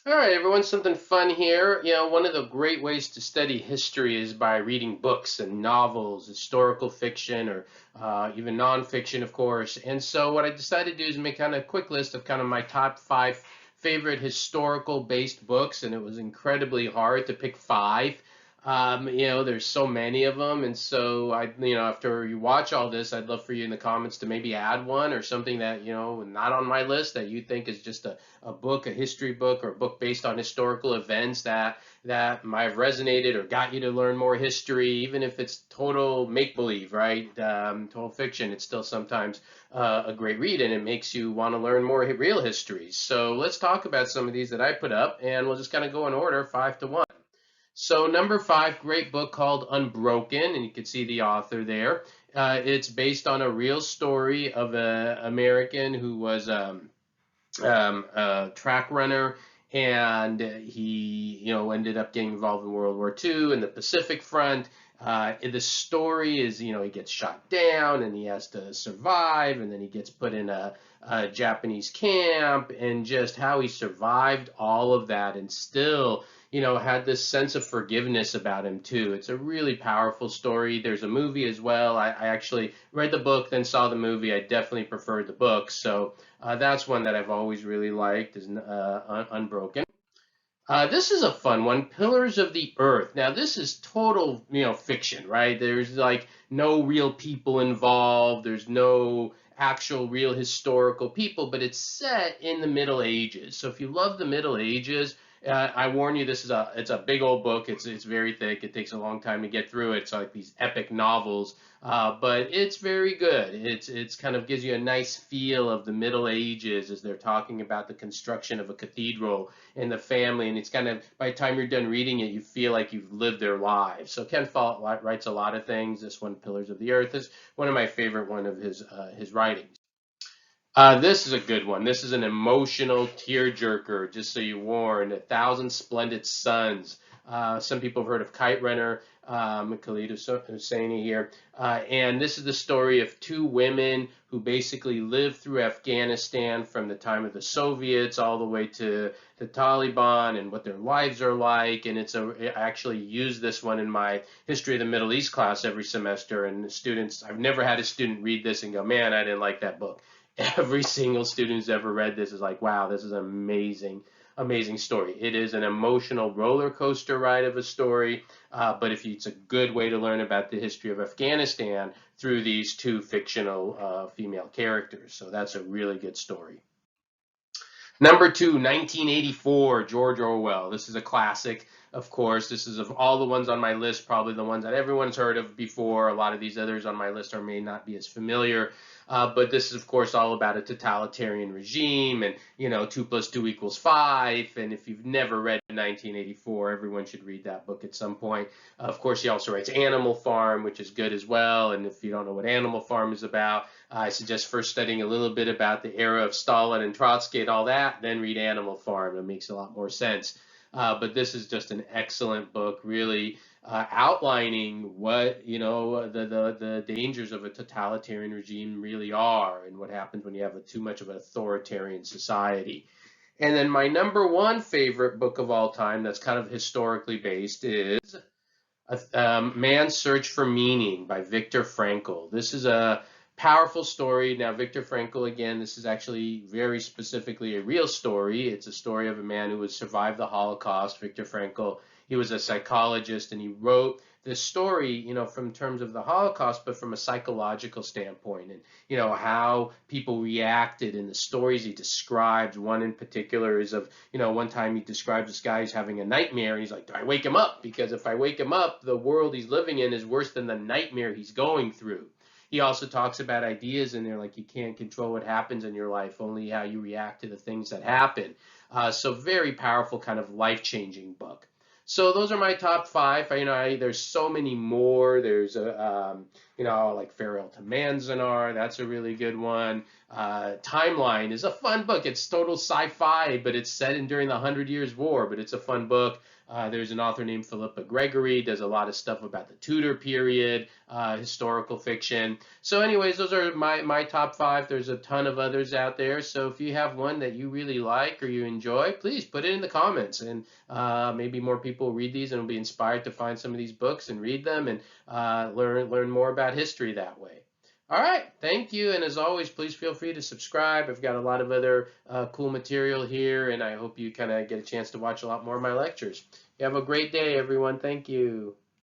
All right, everyone, something fun here. One of the great ways to study history is by reading books and novels, historical fiction, or even nonfiction, of course. And so, what I decided to do is make kind of a quick list of kind of my top five favorite historical based books, and it was incredibly hard to pick five. There's so many of them, and so after you watch all this, I'd love for you in the comments to maybe add one or something that, not on my list that you think is just a book, a history book, or a book based on historical events that might have resonated or got you to learn more history, even if it's total make believe, right? Total fiction. It's still sometimes a great read, and it makes you want to learn more real histories. So let's talk about some of these that I put up, and we'll just kind of go in order, 5 to 1. So number five, great book called Unbroken, and you can see the author there. It's based on a real story of an American who was a track runner, and he, ended up getting involved in World War II and the Pacific Front. The story is, he gets shot down and he has to survive, and then he gets put in a Japanese camp, and just how he survived all of that and still, had this sense of forgiveness about him too. It's a really powerful story. There's a movie as well. I actually read the book, then saw the movie. I definitely preferred the book. So that's one that I've always really liked, is Unbroken. This is a fun one, Pillars of the Earth. Now, this is total, fiction, right? There's like no real people involved. There's no actual real historical people, but it's set in the Middle Ages. So if you love the Middle Ages, I warn you, it's a big old book. It's very thick. It takes a long time to get through it. It's like these epic novels, but it's very good. It's kind of gives you a nice feel of the Middle Ages as they're talking about the construction of a cathedral and the family, and it's kind of, by the time you're done reading it, you feel like you've lived their lives. So Ken Follett writes a lot of things. This one, Pillars of the Earth, is one of my favorite one of his writings. This is a good one. This is an emotional tearjerker, just so you warn. A Thousand Splendid Suns. Some people have heard of Kite Runner, Khalid Hosseini here. And this is the story of two women who basically lived through Afghanistan from the time of the Soviets all the way to the Taliban, and what their lives are like. And I actually use this one in my History of the Middle East class every semester. And the students, I've never had a student read this and go, man, I didn't like that book. Every single student who's ever read this is like, wow, this is an amazing, amazing story. It is an emotional roller coaster ride of a story, but it's a good way to learn about the history of Afghanistan through these two fictional female characters. So that's a really good story. Number two, 1984, George Orwell. This is a classic, of course. This is, of all the ones on my list, probably the ones that everyone's heard of before. A lot of these others on my list may not be as familiar. But this is, of course, all about a totalitarian regime, and, 2 + 2 = 5. And if you've never read 1984, everyone should read that book at some point. Of course, he also writes Animal Farm, which is good as well. And if you don't know what Animal Farm is about, I suggest first studying a little bit about the era of Stalin and Trotsky and all that, then read Animal Farm. It makes a lot more sense. But this is just an excellent book, really outlining what, the dangers of a totalitarian regime really are, and what happens when you have too much of an authoritarian society. And then my number one favorite book of all time that's kind of historically based is Man's Search for Meaning by Viktor Frankl. This is a powerful story. Now, Viktor Frankl, again, this is actually very specifically a real story. It's a story of a man who has survived the Holocaust. Viktor Frankl, he was a psychologist, and he wrote this story, from terms of the Holocaust, but from a psychological standpoint, and, how people reacted in the stories he describes. One in particular is of, one time he describes this guy who's having a nightmare, and he's like, do I wake him up? Because if I wake him up, the world he's living in is worse than the nightmare he's going through. He also talks about ideas in there, like you can't control what happens in your life, only how you react to the things that happen. So very powerful, kind of life-changing book. So those are my top five. There's so many more. There's like Farewell to Manzanar. That's a really good one. Timeline is a fun book. It's total sci-fi, but it's set in during the Hundred Years' War. But it's a fun book. There's an author named Philippa Gregory, does a lot of stuff about the Tudor period, historical fiction. So anyways, those are my top five. There's a ton of others out there. So if you have one that you really like or you enjoy, please put it in the comments. And maybe more people read these and will be inspired to find some of these books and read them and learn more about history that way. All right, thank you. And as always, please feel free to subscribe. I've got a lot of other cool material here, and I hope you kind of get a chance to watch a lot more of my lectures. You have a great day, everyone. Thank you.